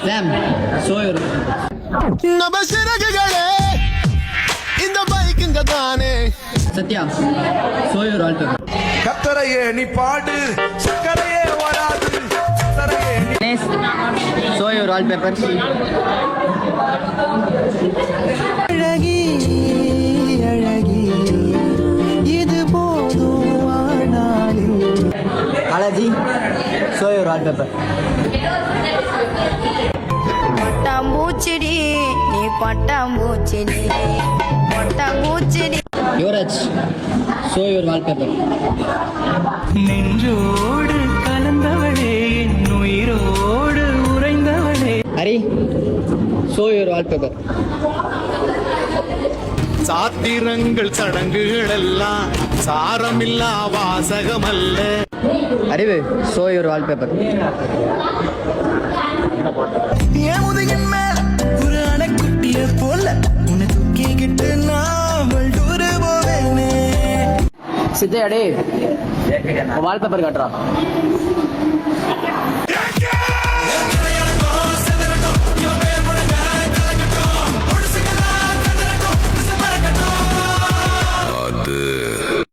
Sam, show your. இந்த பைக்குங்க தானே. Satya, show your wallpaper. கத்தரையே நீ பாடு, சக்கரையே வராது. Ganesh, show your wallpaper. அழகி அழகி இது போதும் வாழ்நாளில். Balaji, show your wallpaper. பட்டாம்பூச்சிடி நீ பட்டாம்பூச்சிடி பட்டாம்பூச்சிடி. Yuvraj, show your wallpaper. நெஞ்சோடு கலந்தவளே உயிரோடு உறைந்தவளே. Hari, show your wallpaper. சாத்திரங்கள் சடங்குகள் எல்லாம் சாரமில்லா வாசகமல்ல. Arivu, show your wallpaper. என் முதுகின் மேல ஒரு அணைக்குட்டிய போல உன்னை தூக்கிக்கிட்டு நான் டூரு போவேனே. Sidhya, wallpaper கட்டுறா.